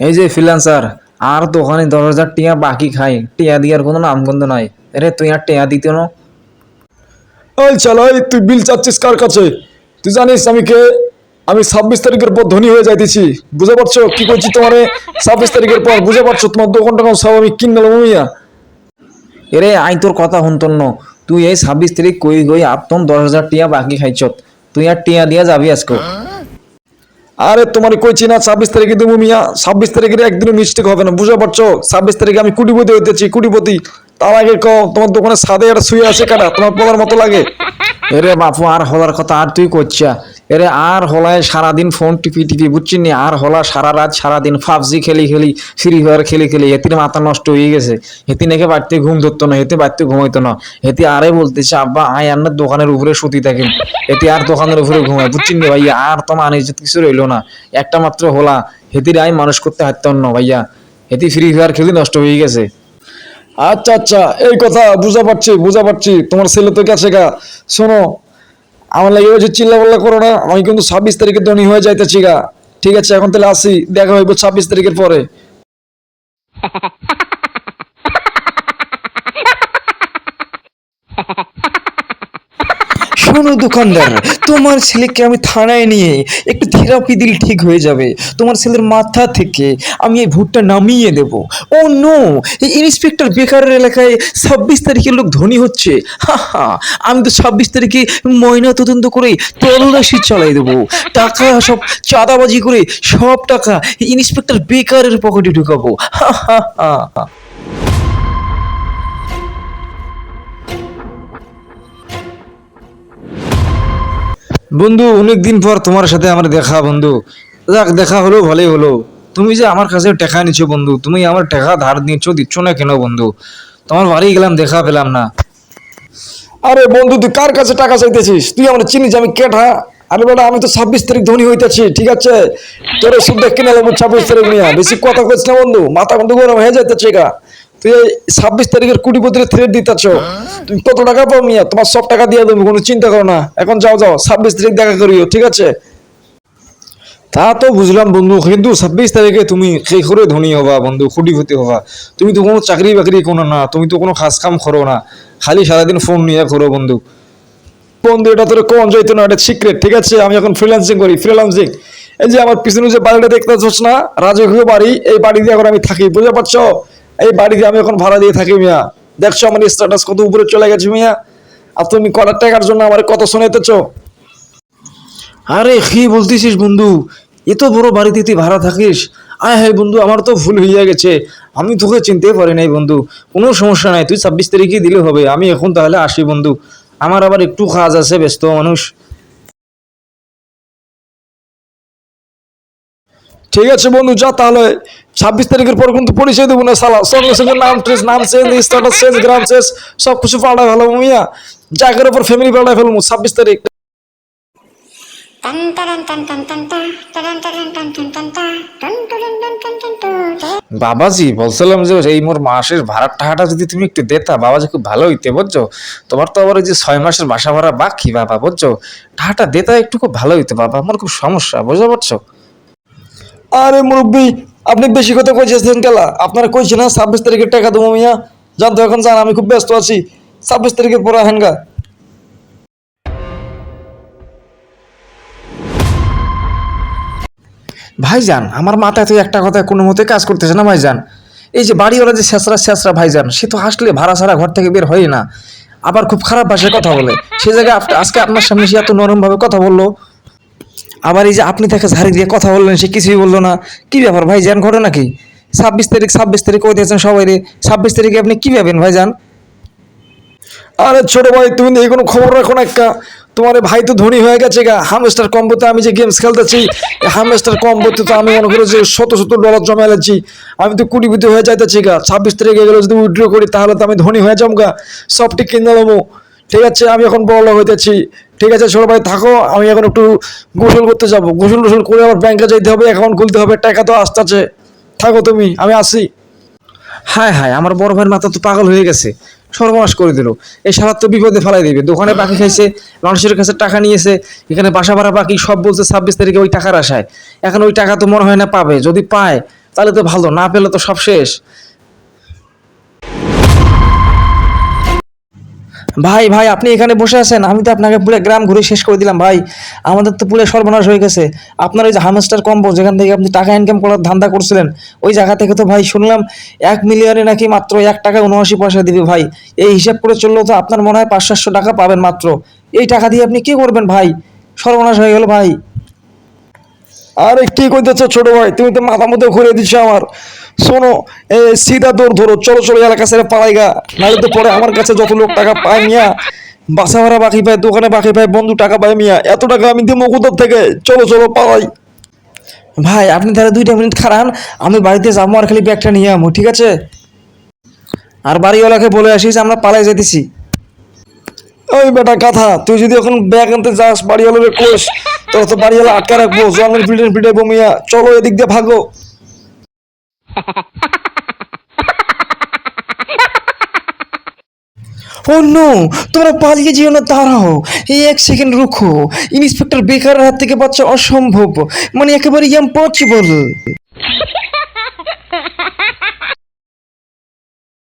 এই যে ফ্রিল্যান্সার, আর দোকানে 10,000 টিয়া বাকি খাই, টিয়া দিয়ার কোনো নামগন্ধ নাই। আরে তুই আর টিয়া দিতে না? ওই চল, ওই তুই বিল চাচ্ছিস কার কাছে? তুই জানিস আমি কে? আমি 26 তারিখের পর ধনী হয়ে যাইতেছি। বুঝে পারছো কি করছি তোমারে? 26 তারিখের পর বুঝে পারছো তোমার দোকান টোকান সব আমি কিনে নেবো মিয়া। এরে আই তোর কথা শুনতন ন। তুই এই 26 তারিখ কই গই আপতন 10,000 টিয়া বাকি খাইছত। তুই আর টিয়া দিয়া যাবি আজকে? আরে তোমার কইছি না 26 তারিখে দেবো মিয়া। 26 তারিখের একদিনও মিস্টেক হবে না, বুঝতে পারছো? 26 তারিখে আমি কুটিপতি হইতেছি, কুটিপতি। তার আগে কও তোমার দোকানের ছাদে একটা শুয়ে আছে কাটা, তোমার পলার মতো লাগে? এরে বাপু আর হলার কথা আর তুই করছা? এরে আর হলায় সারাদিন ফোন টিপি টিপি বুঝছিস নি? আর হলা সারা রাত সারাদিন পাবজি খেলি খেলি, ফ্রি ফায়ার খেলি খেলি এতির মাথা নষ্ট হয়ে গেছে। হেতি নাকি বাড়িতে ঘুম ধরতো না, হেতে বাড়িতে ঘুমাইতো না। হেতি আরে বলতেছে আব্বা আয় আর না দোকানের উপরে শুতি থাকেন। এতে আর দোকানের উপরে ঘুমায় বুঝছিস নি ভাইয়া? আর তো মানে কিছু রইলো না, একটা মাত্র হলা। হেতির আয় মানুষ করতে হারতাম না ভাইয়া। হেতি ফ্রি ফায়ার খেলি নষ্ট হয়ে গেছে। আচ্ছা আচ্ছা, এই কথা বুঝা পারছি, বুঝা পারছি। তোমার ছেলে তো গেছে গা। শোনো, আমার লাগে ওই যে চিল্লা পাল্লা করো না। আমি কিন্তু 26 তারিখে ধনী হয়ে যাইতেছি গা। ঠিক আছে, এখন তাহলে আসি, দেখা হইব 26 তারিখের পরে। শোনো দোকানদার, তোমার ছেলেকে আমি থানায় নিয়ে একটু থেরাপি দিলে ঠিক হয়ে যাবে। তোমার ছেলের মাথা থেকে আমি এই ভূতটা নামিয়ে দেব। ও নো, এই ইন্সপেক্টর বেকারের এলাকায় 26 তারিখে লোক ধনী হচ্ছে। হা হা, আমি তো 26 তারিখে ময়না তদন্ত করে তল্লাশি চালাই দেবো। টাকা সব চাঁদাবাজি করে সব টাকা ইন্সপেক্টর বেকারের পকেটে ঢুকাবো। হা হা হা। বন্ধু অনেকদিন পর তোমার সাথে আমার দেখা বন্ধু। যাক দেখা হলো ভালোই হলো। তুমি যে আমার কাছে টাকা নিচ্ছ বন্ধু, তুমি আমার টাকা ধার দিচ্ছ না কেন বন্ধু? তোমার বাড়ি গেলাম দেখা পেলাম না। আরে বন্ধু, তুই কার কাছে টাকা চাইতেছিস? তুই আমার চিনিস আমি কেঠা? আরে বেটা, আমি তো 26 তারিখ ধনী হইতেছি, ঠিক আছে? তোর ওষুধ দেখ কিনে দেবো 26 তারিখ নিয়ে। বেশি কথা কইস না বন্ধু, মাথা কিন্তু গরম হয়ে যাইতেছে গা। তুই এই 26 তারিখের কুটিপতির থ্রেড দিতেছ। তুমি কত টাকা পাও মিয়া? তোমার সব টাকা দিয়ে দেবো, কোনো চিন্তা করো না। এখন যাও যাও, 26 তারিখ দেখা করিও, ঠিক আছে? তা তো বুঝলাম বন্ধু, কিন্তু 26 তারিখে তুমি সেই করে ধনী হবা বন্ধু, কোটিপতি হবা। তুমি তো কোনো চাকরি বাকরি কোনো না, তুমি তো কোনো কাজ কাম করো না, খালি সারাদিন ফোন নিয়ে করো বন্ধু। বন্ধু, এটা তোর কোন যাইতো না, এটা সিক্রেট, ঠিক আছে? আমি এখন ফ্রিল্যান্সিং করি, ফ্রিল্যান্সিং। এই যে আমার পিছনে যে বাড়িটা দেখতে পাচ্ছ না, রাজকীয় বাড়ি, এই বাড়ি দিয়ে এখন আমি থাকি, বুঝতে পারছো? এই বাড়ি দিয়ে আমি এখন ভাড়া দিয়ে থাকি মিয়া। দেখছো আমার স্ট্যাটাস কত উপরে চলে গেছে মিয়া। আর তুমি কটার টাকার জন্য আমার কত শোনাইতেছো? আরে কি বলতেছিস বন্ধু? এত বড় বাড়িতে তুই ভাড়া থাকিস? আয় হ্যাঁ বন্ধু, আমার তো ভুল হইয়া গেছে। আমি তোকে চিনতে পারি নাই বন্ধু। কোনো সমস্যা নাই, তুই 26 তারিখে দিলে হবে। আমি এখন তাহলে আসি বন্ধু, আমার আবার একটু কাজ আছে, ব্যস্ত মানুষ। ঠিক আছে বন্ধু, যা তাহলে। 26 তারিখের পর কিন্তু পরিচয় দেবো না সালা। সঙ্গে সঙ্গে নাম ট্রেস, নাম চেঞ্জ, স্ট্যাটাস চেঞ্জ, গ্রাম চেঞ্জ, সব কিছু পাল্টাই ফেলাবো মিয়া। জাকের ওপর ফ্যামিলি পাল্টাই ফেলবো 26 তারিখ। বাবাজি বলছিলাম যে এই মোর মাসের ভাড়ার টাকাটা যদি তুমি একটু দেতা বাবাজি, খুব ভালো হইতে বুঝছো। তোমার তো আবার ওই যে 6 মাসের বাসা ভাড়া বাকি বাবা বুঝছো। টাকাটা দেতা একটু খুব ভালো হইতে বাবা, আমার খুব সমস্যা, বুঝতে পারছো? আরে মুরব্বী, আপনি বেশি কথা কইছেন কেলা? আপনারা কইছে না 26 তারিখের টাকা দেবো মিয়া। জান তো এখন, জান আমি খুব ব্যস্ত আছি। 26 তারিখের পর আহেন গা। ভাইজান আমার মাথায় তো একটা কথা কোনো মতে কাজ করতেছে না ভাইজান। এই যে বাড়িওয়ালা যে শেষরা শেষরা ভাইজান, সে তো আসলে ভাড়া ছাড়া ঘর থেকে বের হয় না, আবার খুব খারাপ ভাষায় কথা বলে। সে জায়গায় আজকে আপনার সামনে সে এত নরম ভাবে কথা বললো। আবার এই যে আপনি তাকে ঝাড়ি দিয়ে কথা বললেন, সে কিছুই বললো না। কি ব্যাপার ভাইজান, ঘটনা নাকি? 26 তারিখ 26 তারিখ কই দিয়েছেন সবাই রে, 26 তারিখে আপনি কি ভাবেন ভাইজান? আরে ছোট ভাই, তুমি এই কোনো খবর রাখো না একটা? তোমার এই ভাই তো ধনী হয়ে গেছে গা। হামস্টার কম্বোতে আমি যে গেমস খেলতেছি, এই হামস্টার কম্বোতে তো আমি মনে করি যে শত শত ডলার জমা এনেছি। আমি তো কোটিপতি হয়ে যাইতেছি গা। 26 তারিখে গেলে যদি উইথড্র করি তাহলে তো আমি ধনী হয়ে যাবো গা। সবটি কিনে নেবো, ঠিক আছে? আমি এখন বড় হইতেছি, ঠিক আছে? ছোট ভাই থাকো, আমি এখন একটু গোসল করতে যাবো। গোসল টোসল করে আবার ব্যাংকে যাইতে হবে, অ্যাকাউন্ট খুলতে হবে, টাকা তো আসতেছে। থাকো তুমি, আমি আসি। হায় হায়, আমার বড় ভাইয়ের মাথা তো পাগল হয়ে গেছে, সর্বনাশ করে দিল। এই সারা তো বিপদে ফেলাই দিবে। দোকানে বাকি খাইছে, মানুষের কাছে টাকা নিয়েছে, এখানে বাসা ভাড়া বাকি সব বলছে 26 তারিখে ওই টাকার আশায়। এখন ওই টাকা তো মনে হয় না পাবে, যদি পায় তাহলে তো ভালো, না পেলে তো সব শেষ। ভাই ভাই আপনি এখানে বসে আছেন, আমি তো আপনাকে পুরো গ্রাম ঘুরে শেষ করে দিলাম ভাই। আমাদের তো পুরো সর্বনাশ হয়ে গেছে। আপনার ওই যে হামস্টার কম্বো যেখান থেকে আপনি টাকা ইনকাম করার ধান্দা করছিলেন, ওই জায়গা থেকে তো ভাই শুনলাম 1 মিলিয়নে নাকি মাত্র 1 টাকা 79 পয়সা দিবে ভাই। এই হিসাব করে চললেও তো আপনার মনে হয় 500-700 টাকা পাবেন মাত্র। এই টাকা দিয়ে আপনি কি করবেন ভাই? সর্বনাশ হয়ে গেল ভাই। আরে কি কইতেছ ছোট ভাই, তুমি তো মাথা মতো ঘুরে দিচ্ছ আমার। শোনো, সিধা দৌড় ধরো, চলো চলো এলাকা ছেড়ে পালাইগা, নাহলে তো পরে আমার কাছে যত লোক টাকা পায় মিয়া, বাসা ভাড়া বাকি পায়, দোকানে বাকি পায়, বন্ধু টাকা পায় মিয়া, এত টাকা আমি দিব কোথার থেকে? চলো চলো পালাই। ভাই আপনি তাহলে 2টা মিনিট খারান, আমি বাড়িতে যাবো আর খালি ব্যাগটা নিয়ে আমো, ঠিক আছে? আর বাড়িওয়ালাকে বলে আসিস আমরা পালাই যেতেছি। ওই বেটা কথা, তুই যদি এখন ব্যাগ আনতে যাস বাড়িওয়ালারে কোষ, তোর তো বাড়িওয়ালা আটকা রাখবো, জঙ্গল পিটাইবো মিয়া। চলো এদিক দিয়ে ভাগো। ও নো, তোমরা পালিয়ে যেও না, দাঁড়াও, এই 1 সেকেন্ড রুখো। ইন্সপেক্টর বেকারের হাত থেকে বাচ্চা অসম্ভব, মানে একেবারে ইম্পসিবল।